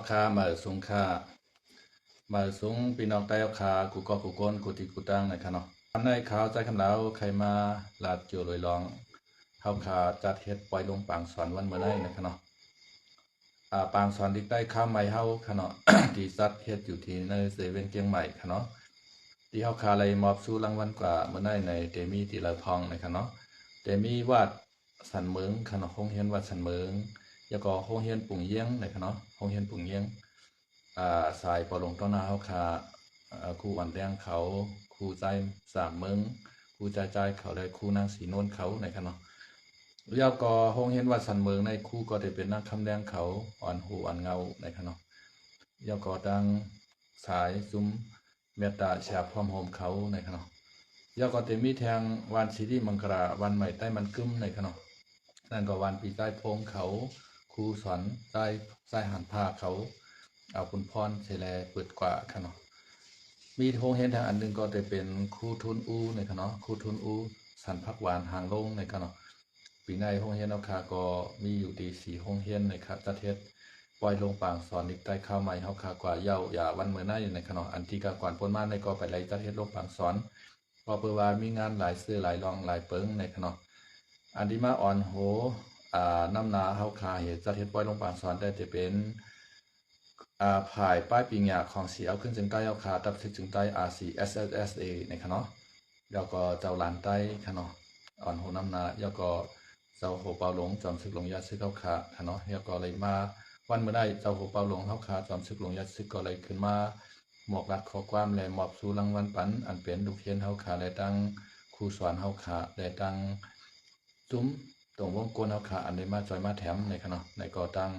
คามาสงค่ามาสงพี่น้องใต้เอาคากูก็กูก้นกูติกูตั้งนะครับเนาะอันในข่าวใจคำแล้วใครมาลาดจิ๋วลอยลองเขาคาจัดเฮ็ดปล่อยลงปางสอนวันเมื่อไรนะครับเนาะปางสอนที่ใต้ข้ามใหม่เฮาค่ะเนาะ ที่จัดเฮ็ดอยู่ที่ในเซเว่นเชียงใหม่ค่ะเนาะที่เฮาคาเลยมอบสู้รางวัลกว่าเมื่อไรในเตมีที่ละทองนะครับเนาะเตมีวาดสันเมืองค่ะเนาะโรงเรียนวัดสันเมืองแล้วก็โรงเรียนปุ่งเยียงนะครับเนาะโรงเรียนปุ่งเยียงสายปอลงต้นนาเขาคาครูอันแดงเขาครูใจสามเมืองครูใจเขาได้ครูนางสีนวลเขาในขณะเรียกก็ห้องเห็นว่าสันเมืองในครูก็ได้เป็นนักคำแดงเขาอ่อนหูอ่อนเงาในขณะเรียกก็ดังสายซุ้มเมตตาแฉบพร้อมโฮมเขาในขณะเรียกก็เต็มมีแทงวันสีดีมังกราวันใหม่ใต้มันกึ้มในขณะนั่นก็วันปีใต้พงเขาครูสอนใต้หันผ้าเขาเอาคุณพรเฉลเปิดกว่าค่ะเนาะมีโรงเรียนทางอันนึงก็จะเป็นครูทุนอูในค่ะเนาะครูทุนอูสันพักหวานหางลงในค่ะเนาะปีในโรงเรียนเอาคาก็มีอยู่ที่4โรงเรียนในครับประเทศปล่อยลงปางสอนอีกใต้ข้าวใหม่เฮาคากว่าเย้าอย่าวันเมื่อหน้าอยู่ในค่ะเนาะอันที่กก่อนพ้นมาในก็ไปไล่ประเทศลงปางสอนก็เปิดว่ามีงานหลายซื้อหลายรองหลายเปิงในค่ะเนาะอันที่มาอ่อนโหน้ำนาเฮาคาเหตุประเทศปล่อยลงปางสอนได้จะเป็นภายป้ายปีงาของเสียวขึ้นจึงใต้เอาคาตับซึกจึงใต้ RCSSA ในคะเนาะแล้วก็เจ้าหลานใต้คะเนาะอ่อนโหน้ำนาแล้วก็เจ้าโหเปาหลงจอมซึกหลงยาซึกเข้าคาคะเนาะแล้วก็เลยมาวันเมื่อได้เจ้าโหเปาหลงเข้าคาจอมซึกหลงยาซึกก็เลยขึ้นมาหมอกรัดขอความและมอบสู่รางวัลปันอันเป็นลูกเทียนเข้าคาและตั้งครูสอนเข้าคาและตั้งซุ้มตรงวงกลมเข้าคาอันได้มาจอยมาแถมในคะเนาะในก่อตั้ง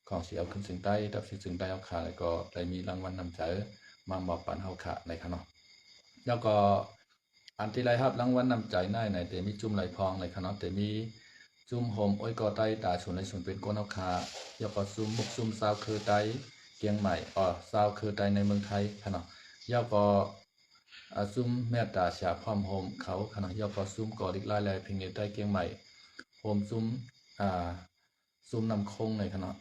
ของเสียวขึ้นจึงใต้ดับจึงใต้เฮาขาแล้วก็ได้มีรางวัลนำใจมามอบปันเฮาขาในค่ะเนาะแล้วก็อันที่ไรครับรางวัลนำใจในแต่มีจุ่มไหลพองในค่ะเนาะแต่มีจุ่มโฮมอ้อยกอไต้ตาชนในส่วนเป็นก้นเฮาขาแล้วก็ซุ่มบุกซุ่มซาวคือไต้เกียงใหม่ซาวคือไต้ในเมืองไทยค่ะเนาะแล้วก็ซุ่มแม่ตาเสียพร้อมโฮมเขาค่ะเนาะแล้วก็ซุ่มก่อดิกลายแลเพียงในใต้เกียงใหม่โฮมซุ่มซุ่มนำคงในค่ะเนาะ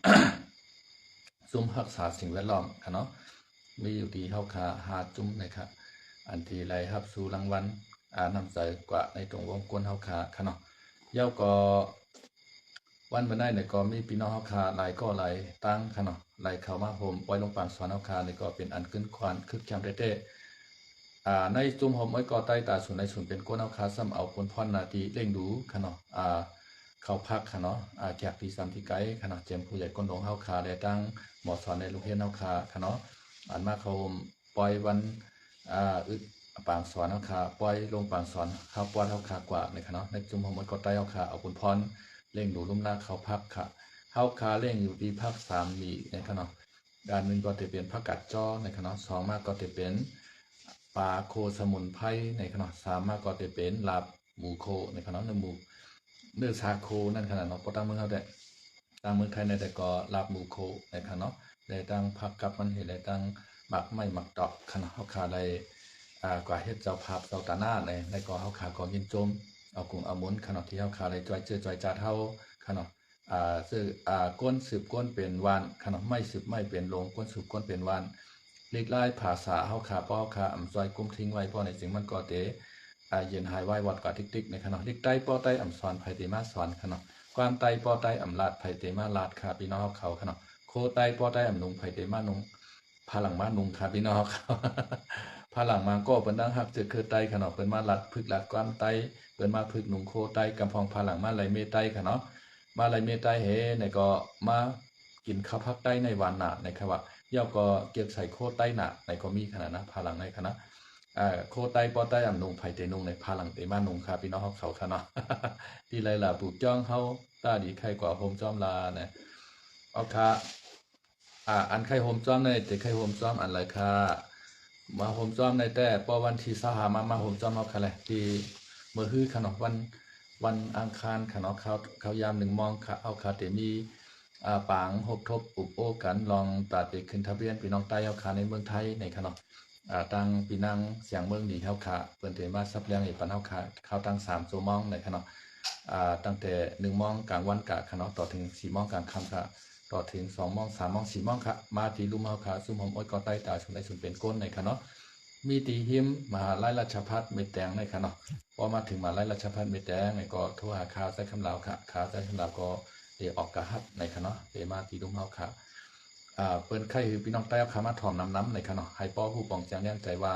ซุ่มรักษาสิ่งแวดล้อมค่ะเนาะมีอยู่ที่เฮาคาหาจุ่มนะครับอันที่ไรครับสู่รางวัลนำใจกว่าในตรงวงกลมเฮาคาค่ะเนาะเย้าก็วันมื้อนี้เนี่ยก็มีพี่น้องเฮาคาหลายก็หลายตั้งค่ะเนาะหลายเข้ามาโฮมปล่อยลงปางสอนเฮาคานี่ก็เป็นอันขึ้นควานคึกแคมเต้ในจุ่มโฮมอ้อยกอใต้ตาส่วนในส่วนเป็นก้นเฮาคาซ้ำเอาผลพรนาทีเร่งดูค่ะเนาะเข้าพักค่ะเนาะแขกที่3ที่ไกลค่ะเนาะเจมผู้ใหญ่ก้นดงเฮาคาได้ตั้งหมอสอนในโรงเรียนเฮาคาค่ะเนาะอันมาเขาปล่อยวันปางสอนเฮาคาปล่อยลงปางสอนข้าวป้อนเฮาคากว่าในค่ะเนาะในจุ่มโฮมอ้อยกอใต้เฮาคาเอาผลพรเร่งดูลุ่มลากเข้าพักค่ะเฮาคาเร่งอยู่ที่ภาค3มีในค่ะเนาะด้านนึงก็จะเป็นผักกาดจ้อในค่ะเนาะ2มากก็จะเป็นปลาโคสมุนไพรในขนาด3มากก็จะเป็นลาบหมูโคในขนาดหมูเนื้อชาโคนั่นขนาดเนาะพอตั้งเมืองเขาได้ตั้งเมืองไทยในแต่ก็ลาบหมูโคในขนาดเนาะได้ตั้งผักกับมันเห็นได้ตั้งหมักไม่หมักดอกขนาดเขาขาได้กว่าเฮ็ดเจ้าภาพเจ้าตาหน้าในก็เขาขาก็ยินจมเอากุ้งเอาหมุนขนาดที่เขาขาได้จอยจอยจัดเฮาขนาดซึ่งก้นสืบก้นเป็นวานขนาดไม่สืบไม่เป็นลงก้นสืบก้นเป็นวานเล็กไล่ภาษาเฮาขาป้อขาอ่ำซอยกุ้มทิ้งไว้เพราะในสิ่งมันก็เตเย็นหายไว้วัดกว่าติ๊กในขณะลิกใต้ป้อใต้อ่ำสอนไผเตมาสอนขณะความใต้ป้อใต้อ่ำลาดไผเตมาลาดขาพี่น้องเขาขณะโคใต้ป้อใต้อ่ำนุงไผเตมานุงพาหลังมานุงขาพี่น้องเขาพาหลังมาก็เปิ้นดังฮักจะคือใต้ขณะเปิ้นมาลัดพึกลัดความใต้เปิ้นมาพึกนุงโคใต้กำพองพาหลังมาไหลเมใต้ขณะมาไหลเมใต้เฮในก็มากินข้าวพักใต้ในวันหนาในครับว่าย่อก็เก็บใส่โคใต้หนาในก็มีขนาดนะพาหลังในคณะโคใต้ป้อใต้อ่ำนุงไผเตนุงในพาหลังเตมานุงค่ะพี่น้องเขาค่ะเนาะที่ไรล่ะปลูกจ้องเฮาตาดีใครกว่าโฮมจ้อมลาเนี่ยเอาค่ะอันใครโฮมจ้อมในแต่ใครโฮมจ้อมอันไรค่ะมาโฮมจ้อมในแต่พอวันที่25มาโฮมจ้อมเฮาค่ะแหละที่มื้อฮื้อค่ะเนาะวันอังคารค่ะเนาะเขายาม1 โมงค่ะเอาค่ะแต่มีปางหกทบอุบโอ้กันลองตัดไปขึ้นทะเบียนพี่น้องใต้เอาค่ะในเมืองไทยในค่ะเนาะตั้งปีนังเสียงเมืองดีเฮาค่ะเปิ้นเตมาซับเลี้ยงให้ปันเฮาค่ะเข้าตั้ง3 ชั่วโมงในค่ะเนาะตั้งแต่1 โมงกลางวันกะค่ะเนาะต่อถึง4 โมงกลางค่ำค่ะ ต่อถึง2 โมง 3 โมง 4 โมงค่ะมาที่ลุ่มเฮาค่ะซุ่มหอมอ้อยกอใต้ตาชุนในสุนเป็นก้นในค่ะเนาะมีตีหิมมหาลัยราชภัฏเมดแดงในค่ะเนาะพอมาถึงมหาลัยราชภัฏเมดแดงในก็โทรหาข่าวใส่คำลาวค่ะข่าวใส่คำลาวก็เดี๋ยวออกกะฮัดในค่ะเนาะเดี๋ยวมาที่ลุ่มเฮาค่ะเปิ้นไข่คือพี่น้องใต้เอาขามาถ่อมน้ำในค่ะเนาะให้ป้อผู้ปองแจ้งแจ้งใจว่า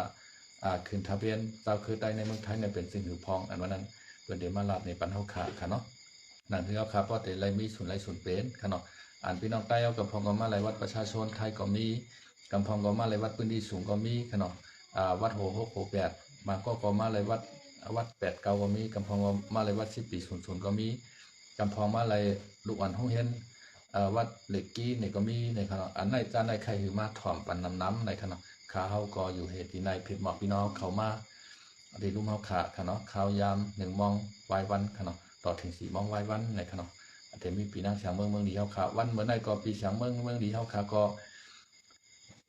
คืนทะเบียนเจ้าคือใต้ในเมืองไทยเนี่ยเป็นสิ่งหือพองอันว่านั้นเปิ้นเดี๋ยวมารับในปันเฮาค่ะเนาะนั่นคือเอาค่ะป้อแต่ไรมีศูนย์ไรศูนย์เป็นค่ะเนาะอ่านพี่น้องใต้เอากำพองก็มาไรวัดประชาชนไทยก็มีกำพองก็มาไรวัดพื้นที่สูงก็มีค่ะเนาะวัดโห6 6 8มาก็มาไรวัด8 9ก็มีกำพองก็มาไรวัด10 ปี00ก็มีกำพองมาไรลูกอ่อนห้องเฮ็นวัดเหล็กกี้เนี่ยก็มีในขณะอันในจานในใครคือมาถ่อมปันน้ำในขณะขาเฮาก็อยู่เหตุที่ในเพชรหมอกพี่น้องเขามาดีลุ่มเฮาขาขณะข้าวยาม1 โมงวายวันขณะต่อถึง4 โมงวายวันในขณะแต่มีปีนางเสียงเมืองดีเฮาขาวันเมื่อในก็ปีเสียงเมืองดีเฮาขาก็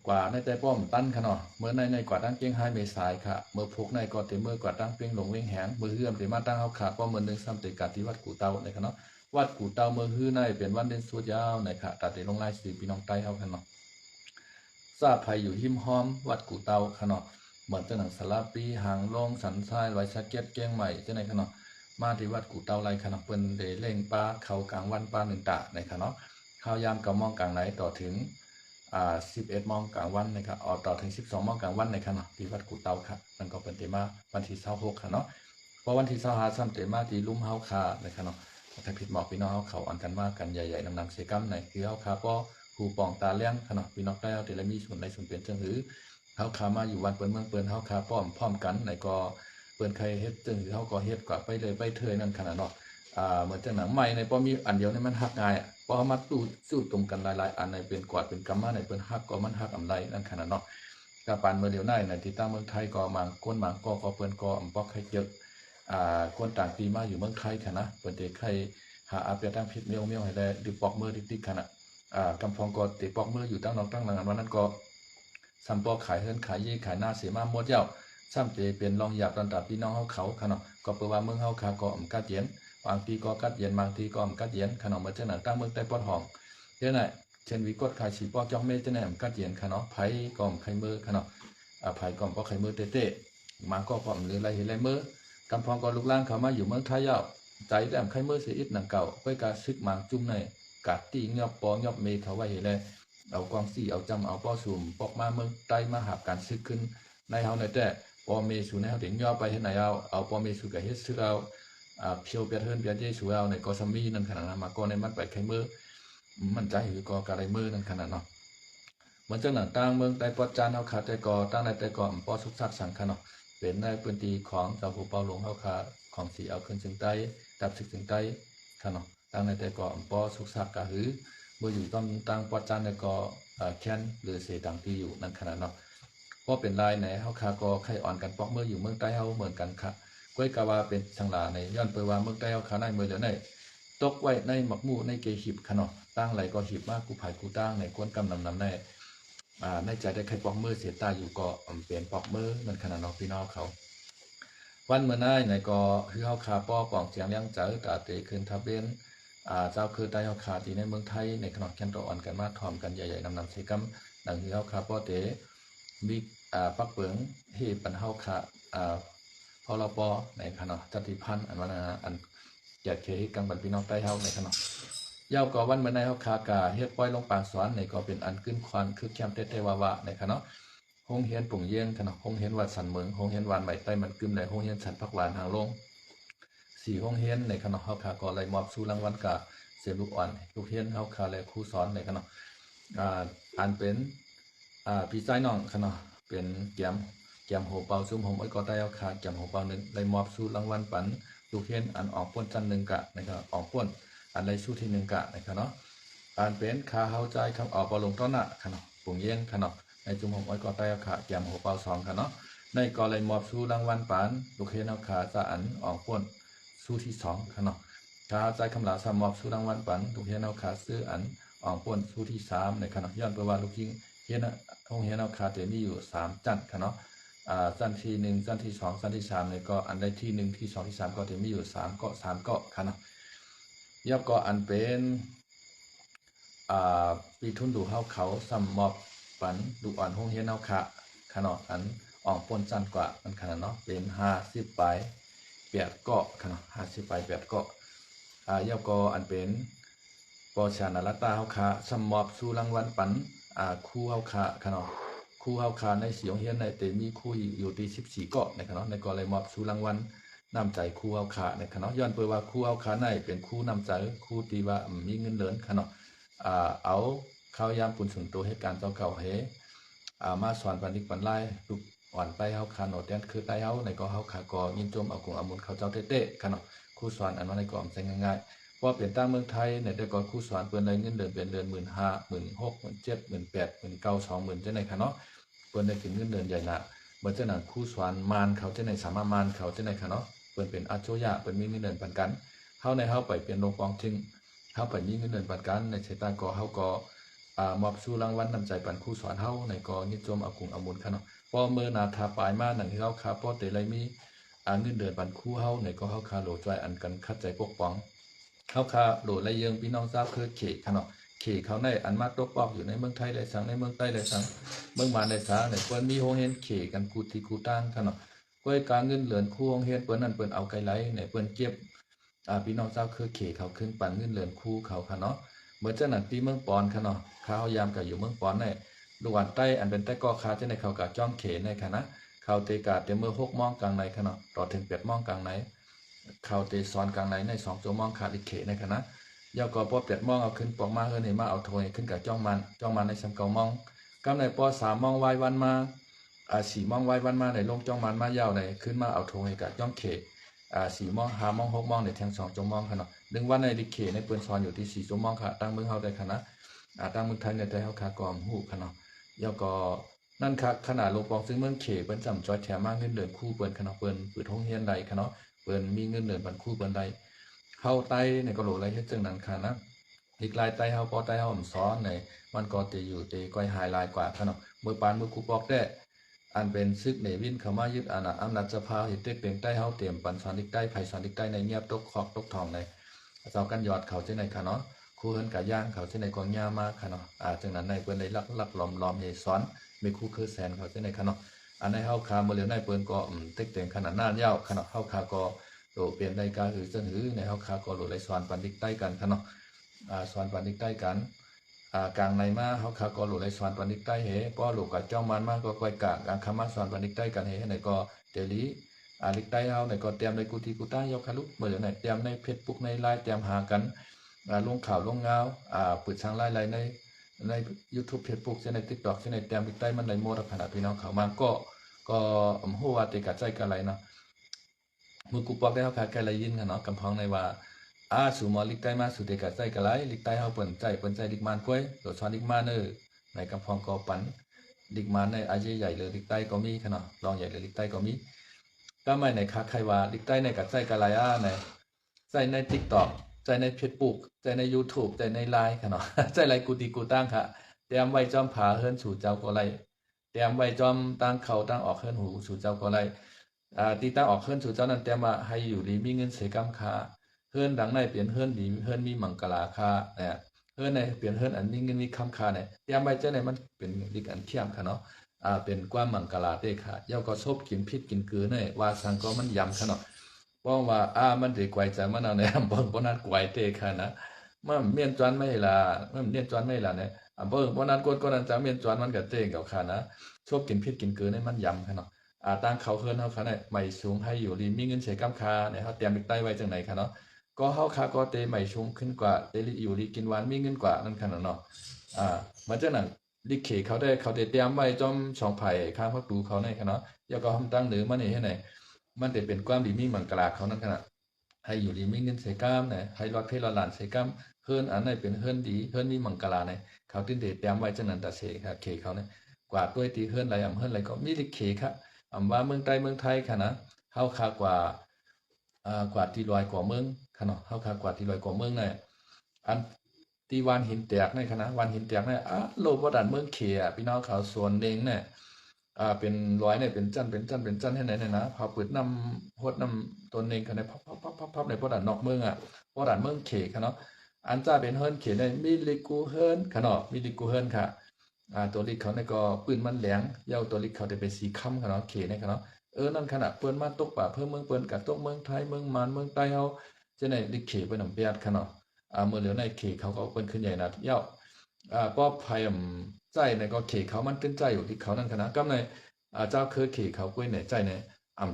กว่าในใจป้อมตั้นขณะเมื่อในกว่าตั้งเกียงไฮเมษายค่ะเมื่อพกในก็เต็มเมื่อกว่าตั้งเปียงหลงเวงแหงเมื่อเฮือมเต็มมาตั้งเฮาขาก็เมื่อนึงซ้ำเตกาที่วัดกูเตาในขณะวัดกูเตาเมืองฮื้อในเป็นวันเด่นสุดยาวในค่ะตัดในลงไล่สีพี่น้องใต้เฮาขนาดทราบภัยอยู่หิมห้อมวัดกูเตาขนาดเหมือนเจ้าหนังสลับปีหางลงสันทรายไว้ชักเก็ตเก้งใหม่เจ้าในขนาดมาที่วัดกูเตาไรขนาดเปิ้นเดเล่งปลาเขากลางวันปลาหนึ่งตะในขนาดข้าวยามกับมองกลางไหนต่อถึง11 โมงกลางวันนะครับออกต่อถึง12 โมงกลางวันในขณะที่วัดกูเตาครับมันก็เป็นเตมาวันที่26ค่ะเนาะเพราะวันที่25ซ้ำเตมาที่ลุ่มเฮาคาในขณะถ้าผิดหมอกพี่น้องเฮาเขาอันกันมากกันใหญ่ๆนำเสกัมในคือเฮาคาป้อหูปองตาเลี้ยงขณะพี่น้องได้เอาแต่ละมีส่วนในส่วนเปลี่ยนจังหือเฮาคามาอยู่วันเปิ้นเมืองเปิ้นเฮาคาป้อมพร้อมกันในก็เปิ้นใครเฮ็ดจังหือเฮาก็เฮ็ดกว่าไปเลยไปเถยนั่นขนาดเนาะเหมือนจังหนังใหม่ในป้อมีอันเดียวในมันหักง่ายพอมาสู้ตรงกันหลายๆอันในเป็นกวาดเป็นกรรมะในเป็นหักก็มันหักอำไรนั่นขนาดเนาะกาปานเมื่อเดียวในที่ตั้งเมืองไทยก็บางก้นบางก็เปิ้นก็อำปอกให้เยอะคนต่างปีมาอยู่เมืองไทยค่ะนะเปิ้นเด็กใครหาอาเปียตั้งผิดเมียวให้ได้ดิปอกมือดิขนาดกำพองก็ติปอกมืออยู่ตั้งนอกตั้งหลังวันนั้นก็ซ้ำปอกขายเฮิรนขายเย่ขายหน้าเสียมาหมดเย้าซ้ำเจเป็นรองหยาบตอนตัดพี่น้องเฮาเขาค่ะเนาะก็เปิ้นว่าเมืองเฮาคาก็อำกาเย็นบางทีก็กัดเย็นบางทีก็กัดเย็นขนมมาเจ้าหนังตั้งเมืองใต้ปอดห้องเจ้าไหนเช่นวิกฤตขายสีปอจองเมเจ้าไหนกัดเย็นขนมไผ่ก็ไข่มือขนมไผ่ก็ก็ไข่มือเตะมาก็ก็หรืออะไรเห็นอะไรมือกำพองก็ลูกล่างเขามาอยู่เมืองไทยยาวใจแหลมไข่มือเสียอิดหนังเก่าไว้การซึกหมางจุ่มในกาดตีเงาปอเงาเมเขาไว้เห็นเลยเอากองซี่เอาจำเอาป้อสุ่มปอกมาเมืองใต้มาหาการซึกขึ้นในเฮาในแต่ปอเมสู่ในเฮาถึงย่อไปเห็นไหนเอาปอเมสู่กับเฮ็ดซึกเอาเพียวเปียเทินเปียเจสูเอาในกอซัมมี่นั่นขนาดนั้นมาก็ในมันไปไข่มือมันใจหือกอกระไรมือนั่นขนาดเนาะเหมือนจังหนังตั้งเมืองใต้ปอดจานเฮาขาดแต่กอตั้งในแต่กอปอสุกซักสังขเนาะเป็นในพื้นที่ของเจ้าผู้เปาหลวงเฮาขาของสีเอาขึ้นจึงใต้ดับศึกจึงใต้ค่ะเนาะตั้งในแต่กอปอสุกซักกะหือเมื่ออยู่ต้องตั้งปอดจานในกอแค้นหรือเสดังที่อยู่นั่นขนาดเนาะก็เป็นลายไหนเฮาขาก็ไข่อ่อนกันปอกเมื่ออยู่เมืองใต้เฮาเหมือนกันค่ะก้อยกาวาเป็นสังหลาในย้อนเปว่าเมืองใต้เฮาขาในเมืองเหลือในตกไว้ในหมักมู่ในเกหิบขนาดตั้งไหลก็หิบมากกูภายกูตั้งในกวนกำนำในในใจได้ใครปอกมือเสียตาอยู่ก็เปลี่ยนปอกมือมันขนาดนอกพี่น้องเขาวันเมื่อได้ในก็คือเฮาคาป้อปองเสียงเลี้ยงเจอตาเตคืนทับเบนเจ้าคือใต้เฮาคาที่ในเมืองไทยในขนาดแคนตอ่อนกันมาถ่อมกันใหญ่ๆนำเสกัมดังที่เฮาคาป้อเตมีปักเปิงเฮปันเฮาคาพอเราปอในขนาดจัติพันธ์อันว่าอันแจกเคกังบันพี่น้องใต้เฮาในขนาดยาวก่อวันเมื่อในเฮาคากาเฮ็ดปล่อยลงปางสวนในก็เป็นอันขึ้นควันคือแคมเตวาวะในขนาดโรงเรียนปุ่งเยี่ยงขนาดโรงเรียนวัดสันเมืองโรงเรียนวานใหม่ใต้มันกึมในโรงเรียนสันพักหวานทางลง4โรงเรียนในขนาดเฮาคาก็เลยมอบสู่รางวัลกาเสียลูกอ่อนลูกเรียนเฮาคาและครูสอนในขนาดอันเป็นพี่ชายน้องขนาดเป็นแกมโหเปาซุ่มหมอ้อยก็ได้เอาขาแกมโหเปาหนึ่งได้มอบสู่รางวัลปันลูกเฮียนอันออกป้นจันหนึ่งกะนะครับออกป้นอันได้สู้ที่หนึ่งกะนะครับเนาะอันเป็นขาเฮาใจคำออกปลงต้นน่ะขนาดปุ่งเยี่ยงขนาดในจุ่มหมอ้อยก็ได้เอาขาแกมโหเปา2ขนาดในก็เลยมอบสู่รางวัลปันลูกเฮียนเอาขาจะอันออกป้นสู้ที่2ขนาดขาใจคำลาสามอบสู่รางวัลปันลูกเฮียนเอาขาซื้ออันออกป้นสู้ที่3ในขนาดย้อนไปว่าลูกยิงเฮียนห้องเฮียนเอาขาเตมีอยู่3จันค่ะเนาะสั้นที่1สั้นที่2สั้นที่3เนี่ยก็อันใดที่1ที่2ที่3ก็เตมีอยู่3เกาะ3เกาะค่ะเนาะยับก็อันเป็น ปีทุนดูเฮาเขาสำมอบปันดูอ่อนโรงเรียนเฮาค่ะขนาดอันอ่องปนจันกว่ามันขนาดเนาะเป็น50ปลาย8เกาะขนาด50ปลาย8เกาะยาวก็อันเป็นปอชานาลตาเฮาค่ะสำมอบสู่รางวัลปันครูเฮาค่ะขนาดครูเฮาค่ะใน4โรงเรียนในแต่มีครูอยู่ที่14เกาะในขนาดในก็เลยมอบสู่รางวัลน้ำใจครูเฮาค่ะในขณะย้อนเปิดว่าครูเฮาค่ะในเป็นครูน้ำใจครูที่ว่ามีเงินเดือนขนาดเอาข้าวยามปุ่นสุนตัวเหตุการณ์เจ้าเก่าเฮมาสอนปันดิกปันไล่ลูกอ่อนไปเฮาคาโนเตียนคือไต้เฮาในก็เฮาคากอยินจมเอากุงอามุนเขาเจ้าเตะๆขนาดครูสอนอันว่าในก็อมใช้ง่ายๆเพราะเปลี่ยนตั้งเมืองไทยในแต่ก่อนครูสอนเปิ้นได้เงินเดือนเป็นเดือน15,000 16,000 17,000 18,000 19,000 20,000จังได๋ค่ะเนาะเปิ้นได้ขึ้นเงินเดือนใหญ่นะเหมือนจังนั้นครูสอนมานเขาจังได๋สามารถมานเขาจังได๋ค่ะเนาะเปิ้นเป็นอัจฉริยะเปิ้นมีเงินเดือนปานกันเฮาในเฮาไปเปลี่ยนลงปองจึงเฮาไปมีเงินเดือนปานกันในสายตาก็เฮาก็มอบสู่รางวัลน้ำใจปันครูสอนเฮาในก็นิจมเอากุงเอามุนค่ะเนาะพอเมื่อนาทาปลายมาหนังเฮาคาพอแต่ไรมีเงินเดือนปันครูเฮาในก็เฮาคาโหลจอยอันกันคัดใจปกป้องเฮาคาโหลไรเยิงพี่น้องทราบคือเขค่ะเนาะเขเขาในอันมาตกปอกอยู่ในเมืองไทยหลายสังในเมืองใต้หลายสังเมืองมาหลายสาในเปิ้นมีโรงเรียนเขกันกูที่กูตั้งค่ะเนาะก้อยการเงินเหลือนครูโรงเรียนเปิ้นนั่นเปิ้นเอาไกลไหลในเปิ้นเก็บพี่น้องทราบคือเขเขาขึ้นปันเงินเหลือนครูเขาค่ะเนาะเหมือนจังนั้นที่เมืองปอนค่ะเนาะข้าวยามก็อยู่เมืองปอนในลูกหวานใต้อันเป็นใต้ก็คาจะในเขากะจ้องเขในค่ะนะเขาเตกาเตเมื่อ6 โมงกลางในค่ะเนาะต่อถึง8 โมงกลางในเขาเตสอนกลางในใน2 ชั่วโมงขาดอีกเขในค่ะนะยาวก็พอ8 โมงเอาขึ้นปองมาเฮือนให้มาเอาโทยขึ้นกับจ้องมันในสังเกาโมงกำในป3 โมงวายวันมา4 โมงวายวันมาในลงจ้องมันมายาวในขึ้นมาเอาโทยกับจ้องเข4 โมง5 โมง 6 โมงในแทง2 ชั่วโมงค่ะเนาะ1 วันในดิเขในเปิ้นสอนอยู่ที่4 ชั่วโมงค่ะตั้งเมืองเฮาได้ค่ะนะตั้งเมืองไทยในแต่เฮาคากอมฮู้ค่ะเนาะยาวก็นั่นค่ะขนาดลงปองซึ่งเมืองเขเปิ้นจำจอยแถมมาเงินเดือนคู่เปิ้นค่ะเนาะเปิ้นเปิดโรงเรียนใดค่ะเนาะเปิ้นมีเงินเดือนบันคู่เปิ้นใดเฮาไต้ในก็โหลไรเฮ็ดจังนั้นค่ะนะอีกลายไต้เฮาพอไต้เฮาสอนในมันก็จะอยู่เตก้อยหายลายกว่าค่ะเนาะมือปานมือกูบอกได้อันเป็นซึกในวินเข้ามายึดอาณาอำนาจสภาเฮ็ดเต็กเป็นใต้เฮาเตรียมปันสอนอีกใต้ไผสอนอีกใต้ในเงียบตกขอกตกทองในเจ้ากันยอดเขาจังได๋ค่ะเนาะครูเฮินกะย่างเขาจังได๋กองยามาค่ะเนาะจังนั้นในเปิ้นได้ลักล้อมให้สอนมีครูคือแสนเขาจังได๋ค่ะเนาะอันในเฮาคาบ่เหลียวในเปิ้นก็เต็กเต็งขนาดหน้ายาวค่ะเนาะเฮาคาก็โตเปลี่ยนได้กาหือจังหือในเฮาคาก็โหลได้สอนปันดิกใต้กันค่ะเนาะสอนปันดิกใต้กันกลางในมาเฮาคาก็โหลได้สอนปันดิกใต้เฮป้อโหลกะจ้องมันมาก็ก้อยกะกลางคำมาสอนปันดิกใต้กันเฮในก็เตลีลิกใต้เฮาในก็เตรียมในกูที่กูต้ายกค่ะลุกบ่เหลียวในเตรียมในเพจปุ๊กในไลน์เตรียมหากันลงข่าวลงงาวปึดช่างไล่ใน YouTube Facebook ใน TikTok ในเตรียมดิกใต้มันในโมดขนาดพี่น้องเขามาก็ฮู้ว่าติกะใจกันไรเนาะมือกูปอกได้เฮาคาแก่ไรยินค่ะเนาะกำพ้องในว่าสู่หมอลิกใต้มาสู่เตกะใจกันไรลิกใต้เฮาเปิ้นใจดิกมานก้อยโดดสอนดิกมานในกำพ้องก็ปันดิกมานในอายุใหญ่เลยลิกใต้ก็มีค่ะเนาะรองใหญ่เลยลิกใต้ก็มีก็ไม่ในคาใครว่าลิกใต้ในกะใจกันไรในใจใน TikTok ใจใน Facebook ใจใน YouTube ใจใน LINE ค่ะเนาะใจไรกูติกูตั้งค่ะเตรียมไว้จอมผาเฮิรนสู่เจ้าก็ไรเตรียมไว้จอมตั้งเขาตั้งออกเฮิรนหูสู่เจ้าก็ไรตีตั้งออกเฮิรนสู่เจ้านั้นเตรียมว่าให้อยู่ดีมีเงินเสกำคาเฮิรนดังในเปลี่ยนเฮิรนดีเฮิรนมีมังกลาคาเนี่ยเฮิรนในเปลี่ยนเฮิรนอันมีเงินมีคำคาเนี่ยเตรียมไว้เจ้าในมันเป็นดิกอันเทียมค่ะเนาะเป็นกว่ามังกลาเด้ค่ะย่อก็ชบกินพิษกินเกลือเนี่ยว่าสังก็มันยำค่ะเนาะป้องว่ามันได้กวยใจมันเอาในอำเภอบ่นั้นกวยเตค่ะนะมันเมียนจวนไม่ล่ะมันเมียนจวนไม่ล่ะเนี่ยอำเภอบ่นั้นคนนั้นจะเมียนจวนมันก็เต้งกับค่ะนะชบกินพิษกินเกลือเนี่ยมันยำค่ะเนาะตั้งเขาเฮิรนเฮาค่ะเนี่ยไม่สูงให้อยู่ดีมีเงินเสกำคาเนี่ยเฮาเตรียมดิกใต้ไว้จังไหนค่ะเนาะก็เฮาคาก็เตไม่สูงขึ้นกว่าเตลิอยู่ดีกินหวานมีเงินกว่านั่นค่ะเนาะมันจังนั้นลิเขเขาได้เตรียมไว้จอมสองไผ่ข้างพักดูเขาในค่ะเนาะแล้วก็ทำตั้งหรือมันนี่ให้ไหนมันได้เป็นความดีมีมังกลาเขานั่นขนาดให้อยู่ดีมีเงินใส่กล้ามเนี่ยให้รอดเพลหลานใส่กล้ามเฮิรนอันไหนเป็นเฮิรนดีเฮิรนมีมังกลาเนี่ยเขาตื่นเตรียมไว้จังนั้นตาเสค่ะเขเขาเนี่ยกว่าด้วยตีเฮิรนไรเฮิรนไรก็มีลิเขค่ะว่าเมืองไทยค่ะนะเฮาคากว่าที่ลอยกว่าเมืองค่ะเนาะเฮาคากว่าที่ลอยกว่าเมืองเนี่ยอันที่วานหินแตกในคณะวานหินแตกเนี่ยโลบ่ดันเมืองเขพี่น้องเขาส่วนเองเนี่ยเป็นร้อยเนี่ยเป็นจันให้ไหนเนี่ยนะพอเปิดนำโฮดนำตนเองกันในพับในบ่ดันนอกเมืองบ่ดันเมืองเขค่ะเนาะ อันจ้าเป็นเฮิร์นเขียนในมิลลิกูเฮิร์นขนาดมิลลิกูเฮิร์นค่ะตัวลิกเขาในก็ปืนมันแหลงเย้าตัวลิกเขาจะเป็นสีค้ำขนาดเขียนในขนาดนั่นขนาดเปิ้นมาตกป่าเพิ่มเมืองเปิ้นกับตกเมืองไทยเมืองมานเมืองใต้เฮาจะในลิกเขียไปนำเปียดขนาดเมื่อเหลียวในเขียเขาก็เปิ้นขึ้นใหญ่นะเย้าป้อภัยใจในก็เขียเขามันตึ้งใจอยู่ที่เขานั่นขนาดก็ในเจ้าคือเขียเขากุ้ยในใจใน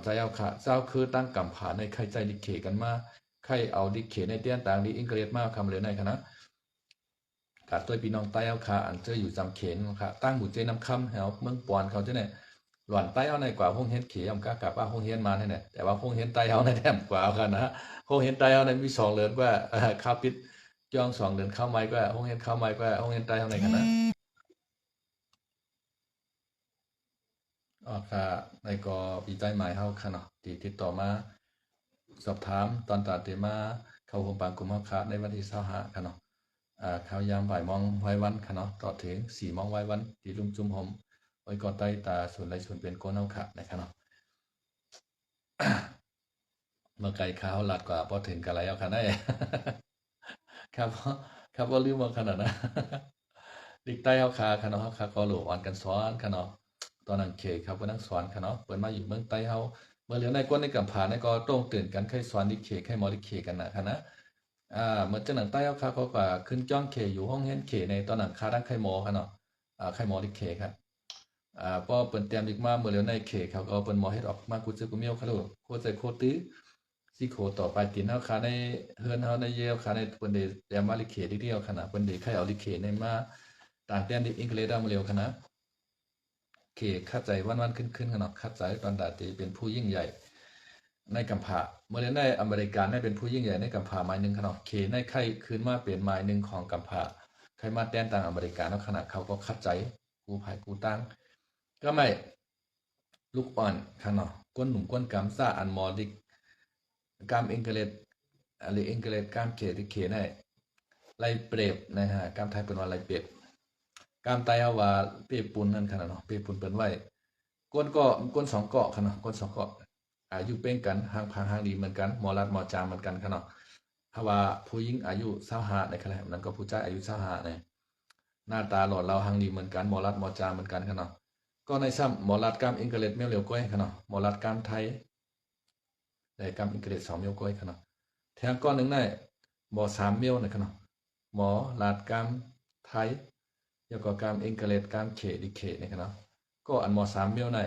ใจเอาค่ะเจ้าคือตั้งกำผาในใครใจลิกเขียกันมาใครเอาลิกเขียในเตี้ยนต่างลิอังกฤษมากคำเหลียวในขนาดกัดตัวพี่น้องใต้เอาค่ะอันเจออยู่จำเขียนค่ะตั้งหมู่เจน้ำคำแถวเมืองปอนเขาจะเนี่ยหล่อนใต้เอาในกว่าห้องเฮ็ดเขียมกับว่าห้องเฮ็ดมาเนี่ยแต่ว่าห้องเฮ็ดใต้เอาในแถมกว่ากันนะห้องเฮ็ดใต้เอาในมี2 เดือนว่าข้าวปิดจ้อง2 เดือนเข้าไม้ก็ห้องเฮ็ดเข้าไม้ก็ห้องเฮ็ดใต้เอาในกันนะค่ะในก็ปีใต้หมายเฮาค่ะเนาะติดต่อมาสอบถามตอนตัดเตมาเข้าโฮมปางกลุ่มเฮาค่ะในวันที่25ค่ะเนาะข่าวยามบ่ายมองไว้วันค่ะเนาะต่อถึง4 โมงไว้วันที่ลุมจุ่มหอมไว้ก่อนใต้ตาส่วนไรส่วนเป็นโกนเอาค่ะนะครับเนาะเมื่อไก่ข้าวหลัดกว่าพอถึงกันแล้วค่ะได้ครับครับว่าลืมมาขนาดนะดิกใต้เอาคาค่ะเนาะเฮาคาก็โหลอ่อนกันสอนค่ะเนาะตอนนั้นเคครับก็นั่งสอนค่ะเนาะเปิดมาอยู่เมืองใต้เฮาเมื่อเหลียวในก้นในกำผาในก็ต้องตื่นกันใครสอนดิเคใครมอดิเคกันนะค่ะนะเมื่อจังหนังใต้เอาคาเขาก็ขึ้นจ้องเคอยู่ห้องเฮ็ดเคในตอนนั้นคาดังไข่หมอค่ะเนาะไข่หมอดิเคครับพอเปิ้นเตรียมอีกมาเมื่อเหลียวในเคเขาก็เปิ้นหมอเฮ็ดออกมากูซึกูเมียวค่ะโลโคใจโคตื้อสิโคต่อไปตินเฮาคาในเฮือนเฮาในเยลคาในเปิ้นได้เตรียมมาลิเคเดียวค่ะนะเปิ้นได้ใครเอาลิเคในมาต่างแดนดิอังกฤษได้มาเร็วค่ะนะเคคัดใจวันๆขึ้นๆค่ะเนาะคัดใจตอนดาตีเป็นผู้ยิ่งใหญ่ในกัมพาเมื่อในอเมริกาได้เป็นผู้ยิ่งใหญ่ในกัมพาหมายนึงค่ะเนาะเคในไข่คืนมาเป็นหมายนึงของกัมพาใครมาแดนต่างอเมริกาเนาะขนาดเขาก็คัดใจกูภายกูตั้งก็ไม่ลูกอ่อนค่ะเนาะก้นหนุ่มก้นกำซ่าอันมอดิกกามอังกฤษอะไรอังกฤษกามเคที่เคได้ไล่เปรียบนะฮะกามไทยเป็นว่าไล่เปรียบกามไตเฮาว่าเปรียบปุ่นนั่นขนาดเนาะเปรียบปุ่นเปิ้นไว้ก้นก็ก้น2 เกาะขนาดก้น2 เกาะอายุเป้งกันห่างพางห่างดีเหมือนกันหมอรัดหมอจามเหมือนกันขนาดถ้าว่าผู้หญิงอายุ25ในขณะนั้นก็ผู้ชายอายุ25เนี่ยหน้าตาหล่อเราห่างดีเหมือนกันหมอรัดหมอจามเหมือนกันขนาดก็ในซ้ำหมอรัดกามอังกฤษแมวเหลียวก้อยขนาดหมอรัดกามไทยได้กามอังกฤษ2 เมลก้อยขนาดแถมก้อนนึงได้หมอ3 เมลนะขนาดหมอลาดกามไทยแล้วก็กามอังกฤษกามเขดิเขนี่ค่ะเนาะก็อันหมอ3 เมลได้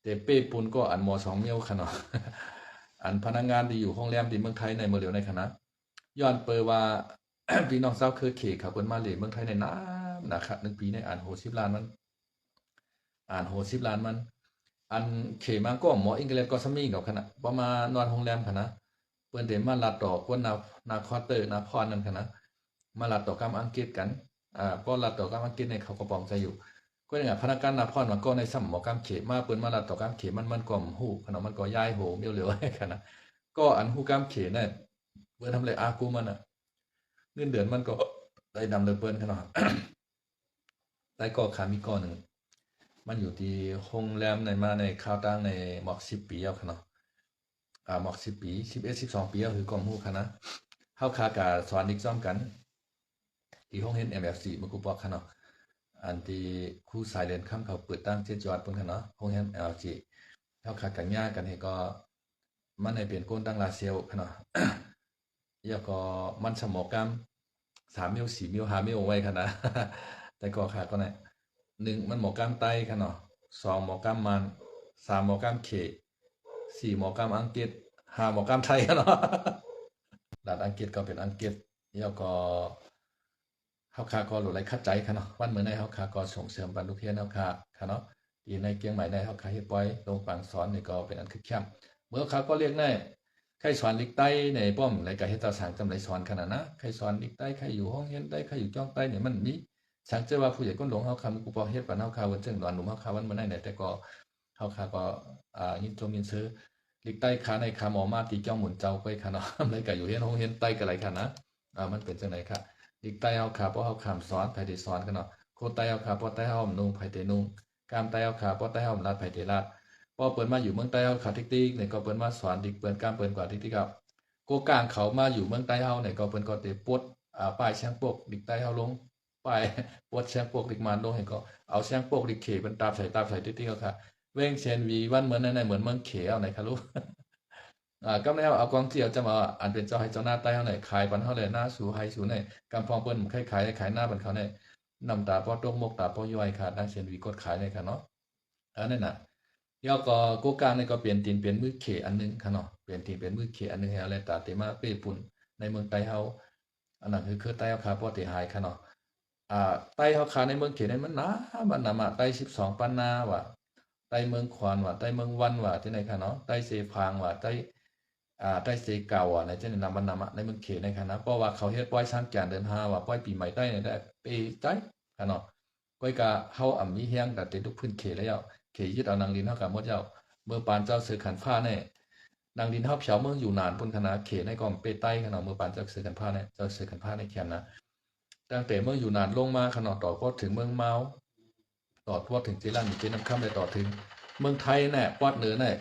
แต่เป้ปุนก็อันหมอ2 เมลค่ะเนาะอันพนักงานที่อยู่โรงแรมที่เมืองไทยในเมืองเหลียวในคณะย้อนเปิดว่า พี่น้องชาวคือเขครับเพิ่นมาเล่นเมืองไทยในน้ำนะครับ1 ปีในอ่านโห10 ล้านมันอ่านโห10 ล้านมันอันเขมาก็หมออังกฤษก็ซะมีกับคณะบ่มานอนโรงแรมค่ะนะเปิ้นได้มาลัดดอกคนนาคอเตอร์นาพรนั่นค่ะนะมาลัดดอกกำอังกฤษกันก็ลัดดอกกำอังกฤษในเขาก็ปองใจอยู่ก็อย่างพนักงานนาพรมันก็ในซ้ำหมอกำเขมาเปิ้นมาลัดดอกกำเขมันก็ฮู้ขนาดมันก็ย้ายโหเมียวเหลียวให้ค่ะนะก็อันฮู้กำเขนั่นเปิ้นทำเลยอากูมันน่ะเงินเดือนมันก็ได้นำเลยเปิ้นค่ะเนาะ แต่ก็ขามีก้อนหนึ่งมันอยู่ที่โรงแรมในมาในข่าวต่างในหมอก10 ปีแล้วค่ะเนาะหมอก10 ปี11 12 ปีแล้วคือกอมฮู้ค่ะนะเฮาคากะสอนอีกซ้อมกันที่โรงเรียน MFC มันกูบอกค่ะเนาะอันที่ครูสายเรียนค่ำเขาเปิดตั้งเจ็ดจอดเพิ่นค่ะเนาะโรงเรียน LG เฮาคากันยากันให้ก็มันให้เป็นคนตั้งลาเซลค่ะเนาะ แล้วก็มันสมอกรรม3 มิล 4 มิล 5 มิลไว้ค่ะนะ แต่ก็ขาดก็ได้1มันหมอกรรมไตค่ะเนาะ2หมอกรรมมัน3หมอกรรมเข4หมอกรรมอังกฤษ5หมอกรรมไทยค่ะเนาะ รัฐอังกฤษก็เป็นอังกฤษแล้วก็เฮาคาก็หลุดไหลคัดใจค่ะเนาะวันมื้อในเฮาคาก็ส่งเสริมบรรลุเรียนเฮาคาค่ะเนาะที่ในเกียงใหม่ในเฮาคาเฮ็ดปล่อยลงปังสอนนี่ก็เป็นอันคึกคักเมื่อเขาก็เรียกได้ใครสอนลิกใต้ในป้อมในก็เฮ็ดตาสร้างจำไรสอนขนาดนะใครสอนลิกใต้ใครอยู่ห้องเรียนใต้ใครอยู่จ้องใต้นี่มันมีสังเจอว่าผู้ใหญ่ก้นหลงเฮาคากูปอเฮ็ดปานเฮาคาวันจึงดอนหนุ่มเฮาคาวันมื้อในแต่ก็เฮาคาก็ยินจมยินซื้อลิกใต้ขาในขาหมอมาตีจ้องหมุนเจ้าไปค่ะเนาะในก็อยู่เฮียนห้องเรียนใต้ก็หลายค่ะนะมันเป็นจังได๋ค่ะลิกใต้เฮาคาเพราะเฮาคามสอนไผได้สอนกันเนาะโคใต้เฮาคาเพราะใต้เฮานุ่งไผได้นุ่งกามใต้เฮาคาเพราะใต้เฮาลาดไผได้ลาดพอเปิ้นมาอยู่เมืองใต้เฮาคาติ๊กนี่ก็เปิ้นมาสอนดิกเปิ้นกามเปิ้นกว่าติ๊กครับโกกลางเขามาอยู่เมืองใต้เฮาเนี่ยก็เปิ้นก็ได้ปลด ป้ายเชียงปกดิกใต้เฮาลงป้ายปวดเชียงปกดิกมานลงให้ก็เอาเชียงปกดิกเขเป็นตาบใส่ติ๊กๆเอาค่ะเว้งเชนวีวันเหมือนในเหมือนเมืองเขเอาไหนคะลูก ก็แล้วเอากองเจียวจะมาอันเป็นเจ้าให้เจ้าหน้าใต้เฮาไหนขายปันเฮาเลยหน้าสู่ไฮสู่ในกำพองเปิ้นขายหน้าปันเขาในนำตาป้อตกมกตาป้อย่อยค่ะดังเช่นวีกดขายในค่ะเนาะอันนั้นน่ะยอก็โกกลางในก็เปลี่ยนตีนเปลี่ยนมือเขอันนึงค่ะเนาะเปลี่ยนตีนเปลี่ยนมือเขอันนึงให้อะไรตาเตมาเป้ปุ่นในเมืองไต้เฮาอันนั้นคือไต้เฮาคาป้อเตหายค่ะเนาะไต้เฮาคาในเมืองเขในมันหนามันหนามาไต้12ปันนาว่ะไต้เมืองขวานว่ะไต้เมืองวันว่ะที่ไหนค่ะเนาะไต้เสพางว่ะไต้เสเก่าอ่ะในเจ้าในนามบันนามะในเมืองเขในค่ะนะเพราะว่าเขาเฮ็ดปล่อยช้างแก่นเดินหาว่าปล่อยปีใหม่ใต้เนี่ยได้ไปใต้ค่ะเนาะก้อยกะเฮาอ่ำมีเฮียงแต่ติดทุกพื้นเขแล้วเขยึดเอานางลินเฮากับหมดเจ้าเมื่อปานเจ้าซื้อขันผ้าเนี่ยนางลินเฮาเผาเมืองอยู่นานพุ่นคณะเขในกองเปใต้ค่ะเนาะเมื่อปานเจ้าซื้อขันผ้าเนี่ยเจ้าซื้อขันผ้าในแคมนะตั้งแต่เมืองอยู่นานลงมาค่ะเนาะต่อพอถึงเมืองเมาต่อพอถึงจีรันจีน้ำค่ำได้ต่อถึงเมืองไทยเนี่ยปอดเหนือเนี่ย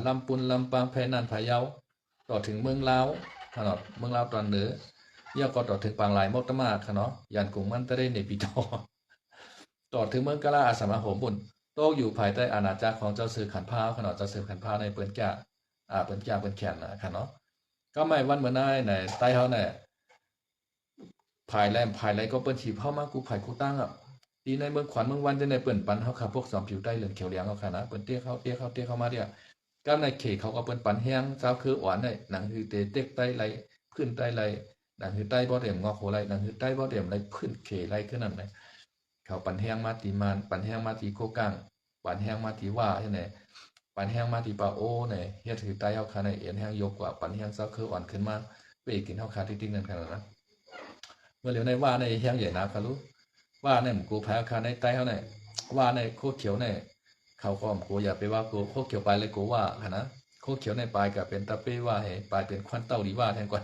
ลำปุนลำปางแพนันพะเยาต่อถึงเมืองลาวขนาดเมืองลาวตอนเหนือย่อก็ต่อถึงปางลายมกตะมาค่ะเนาะยันกรุงมันตะได้ในปีต่อถึงเมืองกะลาอาสามโหมบุญโตอยู่ภายใต้อาณาจักรของเจ้าซื้อขันผ้าขนาดเจ้าซื้อขันผ้าในเปิ้นแก่เปิ้นแก่เปิ้นแขนนะค่ะเนาะก็ไม่วันเหมือนได้ในใต้เฮาเนี่ยภายไรก็เปิ้นฉีบเข้ามากูภายกูตั้งดีในเมืองขวัญเมืองวันจะในเปิ้นปันเฮาค่ะพวก2ผิวใต้เหลืองเขียวเหลืองเอาค่ะนะเปิ้นเตี้ยเข้ามาเดี่ยก็ในเขตเขาก็เปิ้นปันแห้งเจ้าคืออ่อนได้หนังคือเต็กใต้ไรพื้นใต้ไรหนังคือใต้บ่เต็มงอกโหไรหนังคือใต้บ่เต็มไรพื้นเขไรขึ้นนั่นเลยเขาปันแห้งมาตีมานปันแห้งมาตีโคกังปันแห้งมาตีว่าใช่ไหมปันแห้งมาตีปลาโอเนี่ยเฮ็ดถือใต้เฮาคาในเอ็นแห้งยกกว่าปันแห้งเจ้าคืออ่อนขึ้นมาไปกินเฮาคาติ๊กๆนั่นขนาดนั้นเมื่อเหลียวในว่าในแห้งใหญ่นะคารู้ว่าในหมู่กูแพ้คาในใต้เฮาเนี่ยว่าในโคเขียวในเขาก็กูอย่าไปว่ากูโคเขียวไปเลยกูว่าค่ะนะโคเขียวในปลายก็เป็นตะเป้ว่าให้ปลายเป็นควันเต้าดีว่าแทนกว่า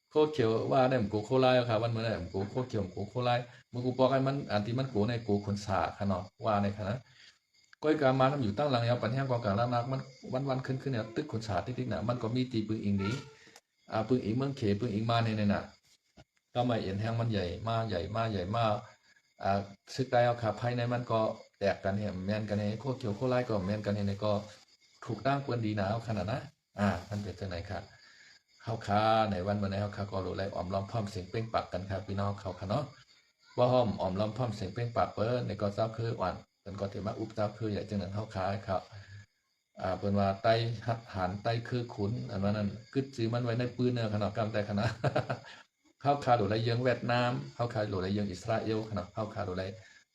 โคเขียวว่าได้หมู่กูโคไล่ค่ะวันเมื่อไหร่หมู่กูโคเขียวหมู่กูโคไล่หมู่กูบอกให้มันอันที่มันกูในกูคนสาค่ะเนาะว่าในค่ะนะก้อยกามาทำอยู่ตั้งหลังยาวปันแห้งกองกลางแล้วนักมันวันขึ้นเนี่ยตึกคนสาติ๊กๆน่ะมันก็มีตีปืนอิงดีปืนอิงเมืองเขปืนอิงมาในน่ะก็ไม่เอ็นแห้งมันใหญ่มากซึกได้เอาขาภายในมันก็แตกกันเนี่ยแมนกันเนี่ยโคเขียวโคไล่ก็แมนกันเนี่ยก็ถูกตั้งเปื้อนดีหนาวขนาดนะมันเป็นจังไหนครับเข้าค้าในวันในเข้าค้าก็รู้ไรอ่อมล้อมพร้อมเสียงเป้งปากกันครับพี่น้องเขาค่ะเนาะว่าห้อมอ่อมล้อมพร้อมเสียงเป้งปากเปิ้ลในก็เจ้าคืออ่อนเป็นก็ถือว่าอุปเจ้าคือใหญ่จังนั้นเข้าค้าครับเป็นว่าไต้หัดหันไต้คือขุนอันนั้นกึดซื้อมันไว้ในปืนเนี่ยขนาดกำแต่ขนาดเข้าคาโดไรเยื้องเวียดนามเข้าคาโดไรเยื้องอิสราเอลขนาดเข้าคาโดไร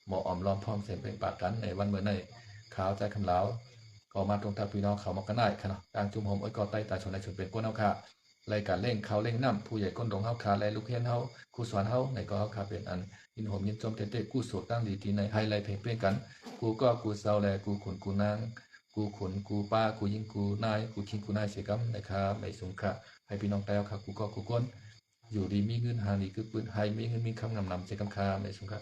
หมออมล้อมพร้อมเสียงเป้งปากกันในวันเมื่อในข่าวใจคำเล้าก็มาตรงทางพี่น้องเขามากันได้ขนาดต่างจุ่มหอมอ้อยกอไต้ตาชนในชนเป็นก้นเอาค่ะรายการเล่งเขาเล่งน้ำผู้ใหญ่ก้นดงเฮาคาและลูกเฮียนเฮาครูสอนเฮาในก็เฮาคาเป็นอันยินหอมยินจมเตะกู้สูตรตั้งดีที่ในไฮไลท์เพลงเป้งกันกูก็กูเศร้าแลกูขุนกูนางกูขุนกูป้ากูยิงกูนายกูคิงกูนายเสียกำนะครับไม่สงค่ะให้พี่น้องแต่เอาค่ะกูก็กูก้นอยู่ดีมีเงินหาดีคือปืนไฮมีเงินมีคำนำเสียกำคาไม่สงค่ะ